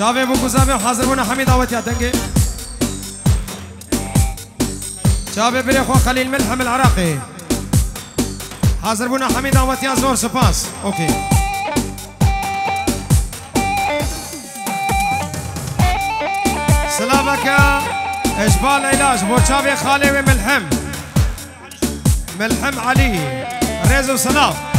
شافي بو كوزابي وحاضر بونا حميد اوتيا دنقي شافي بريخو خليل ملحم العراقي حاضر بونا حميد اوتيا زور سباس اوكي سلامك اجبال علاج بو شافي خالي وملحم ملحم علي ريزو سلام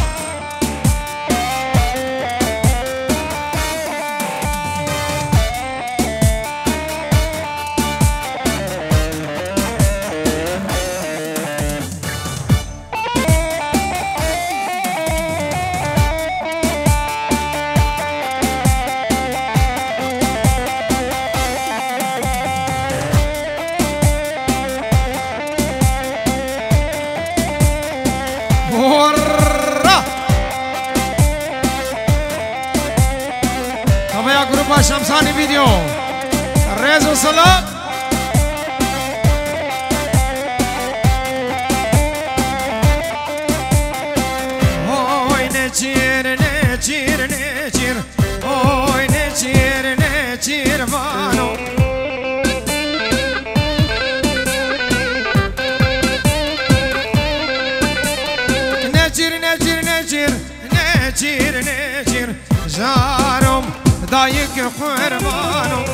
شمساني فيديو ريزو سلام هوي نجير نجير نجير هوي نجير نجير فانو نجير نجير نجير نجير نجير جارم دايق قربانو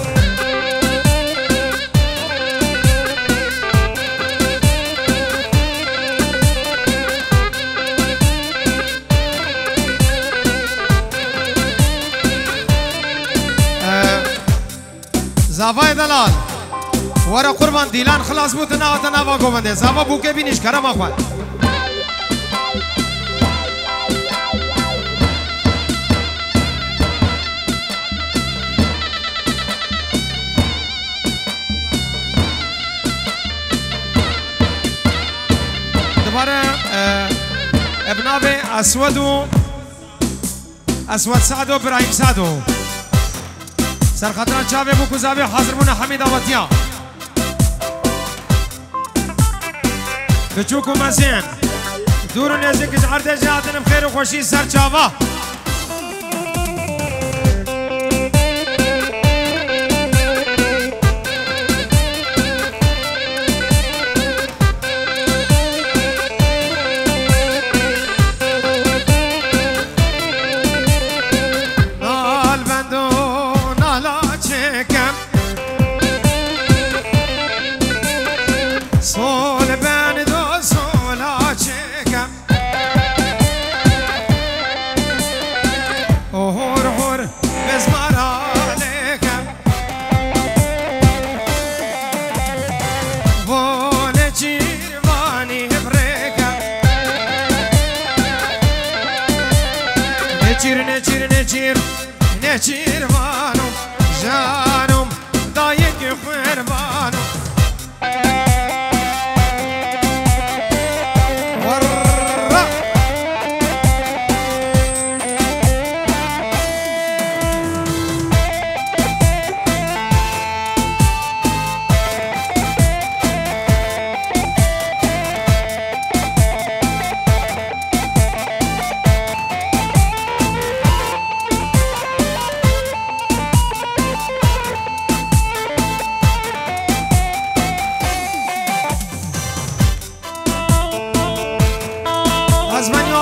زافاي دلال ورا قربان ديلان خلاص بوتنا وتنافا قومنده زافا بوكي بينيش كرم اخوان ابنابي اسود سعدو ابراهيم سعدو سرخطران شابي بو كوزابي حاضر بونا حميد اوتيا بچوكو مزين دورو نزيك جعرده جهاتن بخير وخوشي سر شابا نجير فانو جانم ضايق قربانو ورا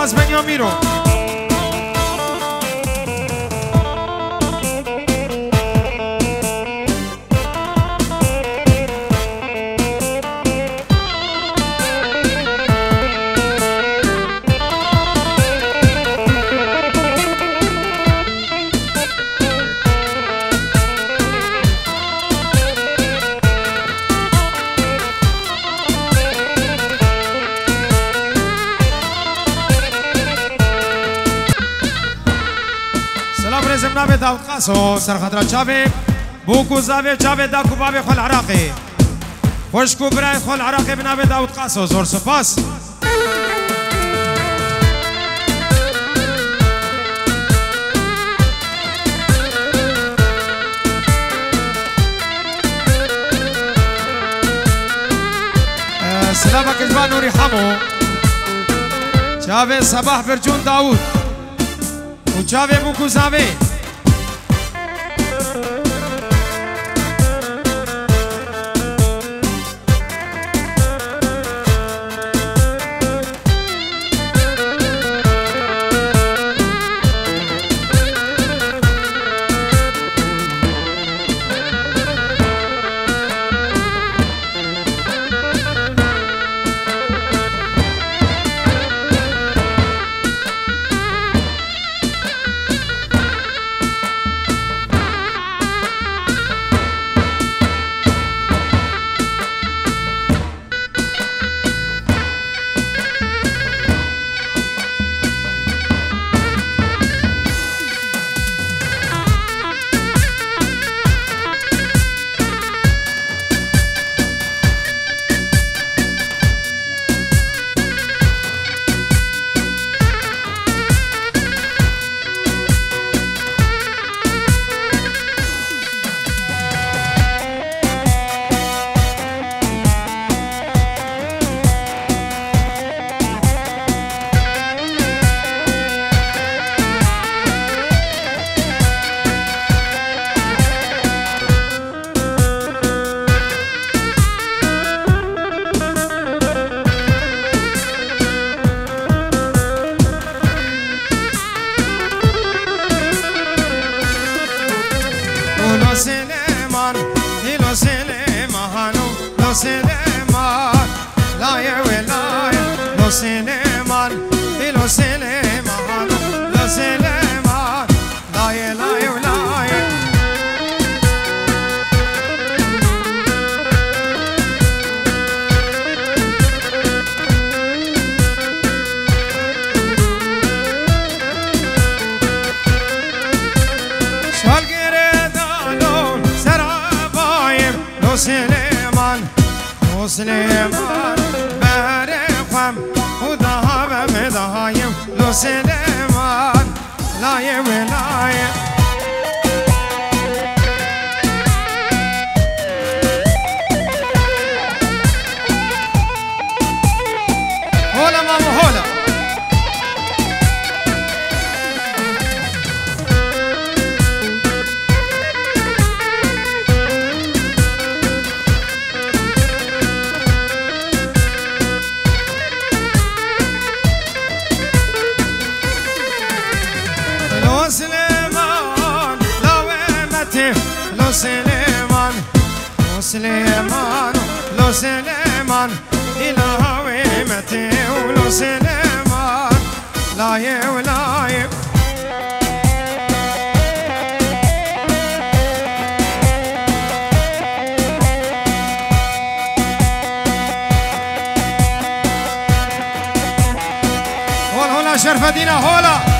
Azmanyo miro نابي داود قاسو سرخطرة شابي بوكو زابي شابي داكو بابي خو العراقي خوشكو براي خو العراقي بنابي داود قاسو زور سپاس سلامك جبان نوري حمو شابي صباح برجون داود وشابي بوكو زابي سليمان لا يا ولاية لو سليمان لو سليمان لو سليمان لا يا ولاية شال قردانون سرع بايم لو سليمان لو سليمان برقم وذهب مدايم لو سليمان لا يا ولاية هولا ماما هولا لو سليمان لو سليمان لو سليمان لو سليمان إلى هويمتي ولو سليمان لا يا ولاية هولا شرف دينا هولا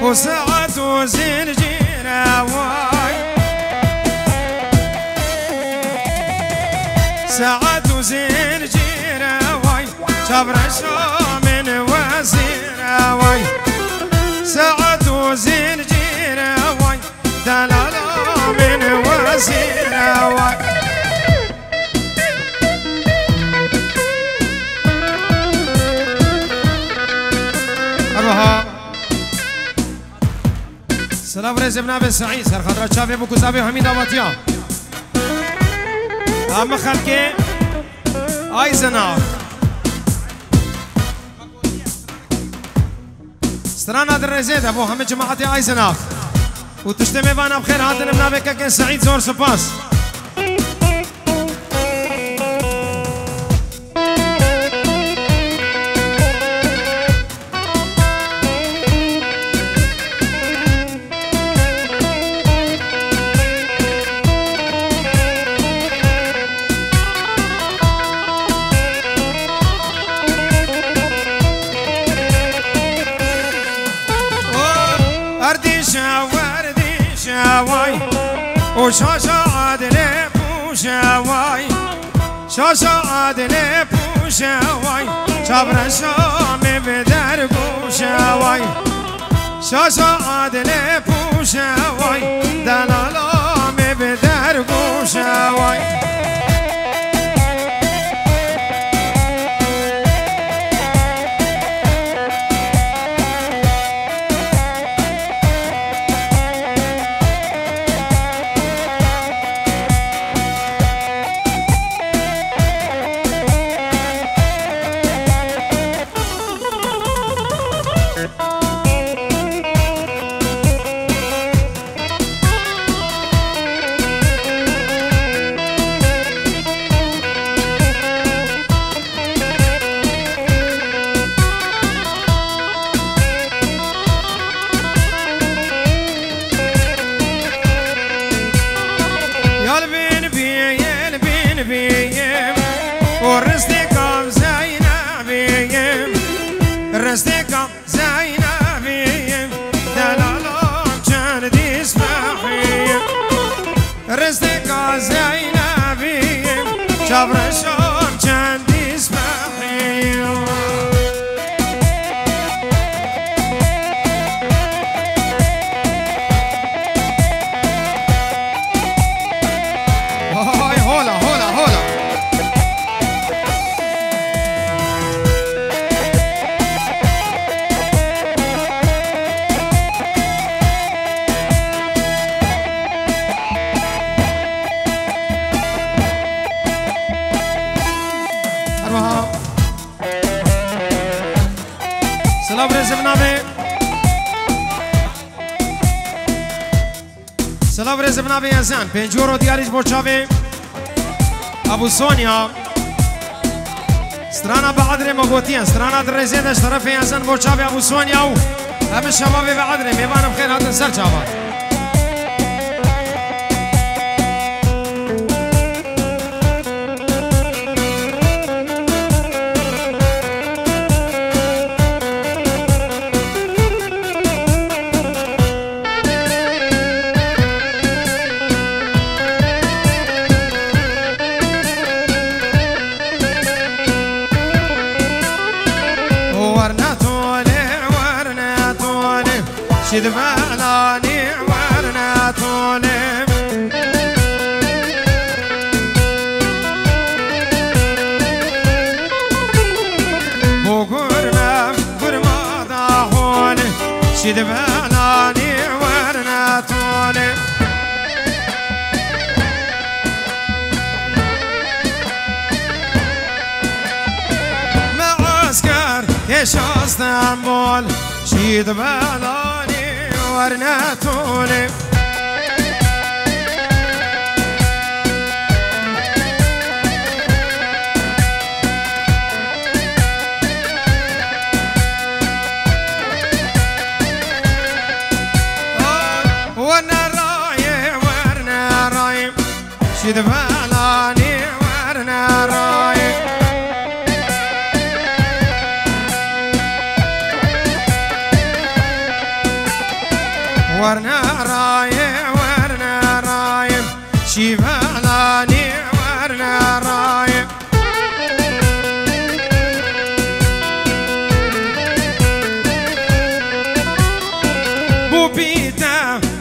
وساعات وزين جينا واي ساعات وزين جينا واي شبر من وزينا واي ساعات وزين جينا واي دلالا من وزينا واي أروها سلام رئيس ابن ابي سعيد سر خضرة شافي بو كوزابي حميد آباتيان اما خلقي ايزناخ سترانا در رزيد ابو همه جماعتي ايزناخ وتجتمع بانا بخير هاتن ابن ابي كاكين سعيد زور سباس واي وشاشة عادلة بوشا واي شاشة عادلة بوشا واي شابر الشام بدر بوشا واي شاشة عادلة بوشا واي دلالام بدر بوشا واي ورستكم زينبيم رستكم زينبيم دلالهم جردي اسمحيم رستكم زينبيم شبرشهم جردي اسمحيم سلام رزم نامه سلام رزم نامه ازن پنجورو دیاریش بوچاوه ابو سونیا سترانا بعدر مغوتين سترانا درزه دش طرف ازن بوچاوه ابو سونیا و هم شباب بعدر میوانم خیر هاتن سر چاوان شدبالاني ورنا طولم بو قرما ضاحول شدبالاني ورنا طولم معسكر يش اسطنبول شدبالاني ورنا طولم ورنا رايم شدبالاني ورنا رايم ورنا رايم شيبالاني ورنا رايم بو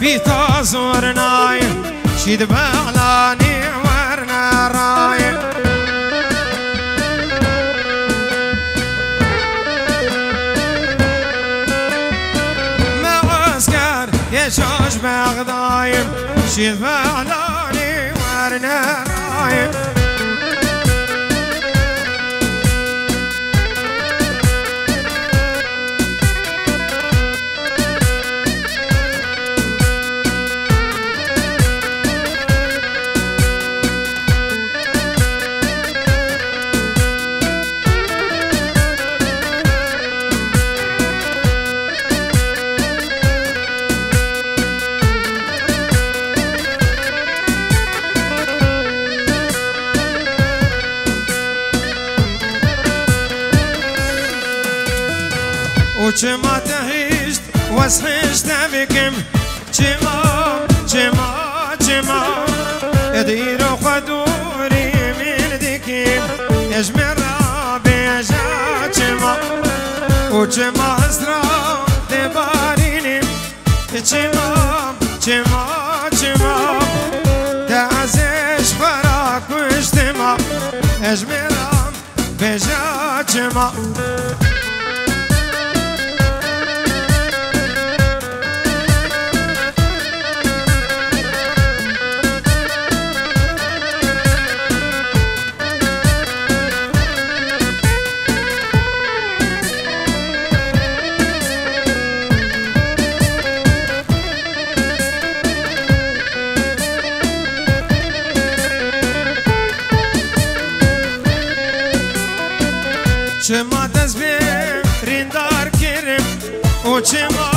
بيتا زورنايم شيدبالاني ورنا رايم يشوش بغضايم شفالاني ورنا رايم وچما تهشت واسحشت بكم چما ادير خدوري من دكيم يجمر بيجا چما وچما حسرا دبارينم چما تعزش فراك واجتماع يجمر بيجا چما چما دست برین دار کرم و چما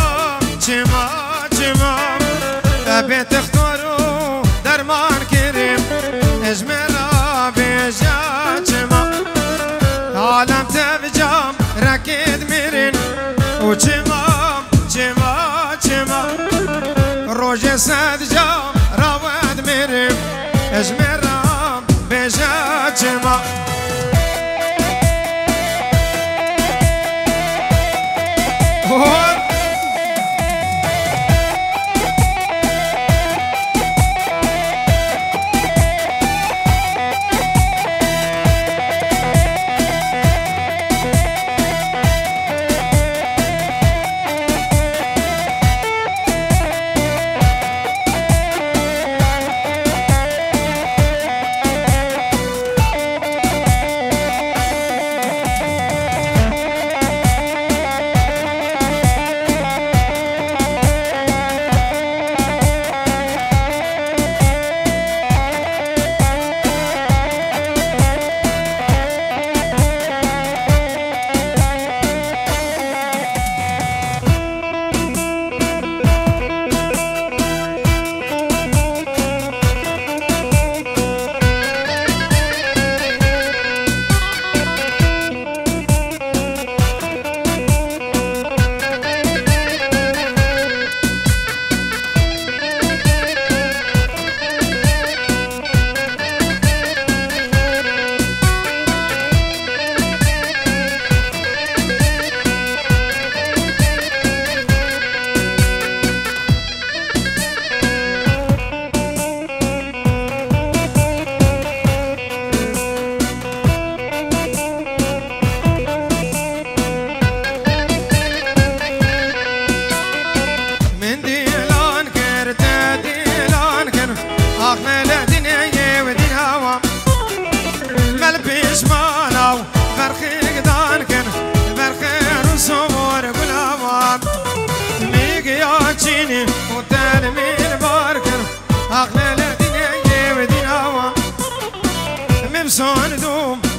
ابی تختارو درمان کرم اجملا بیجا چما اجمرام بجاجما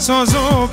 So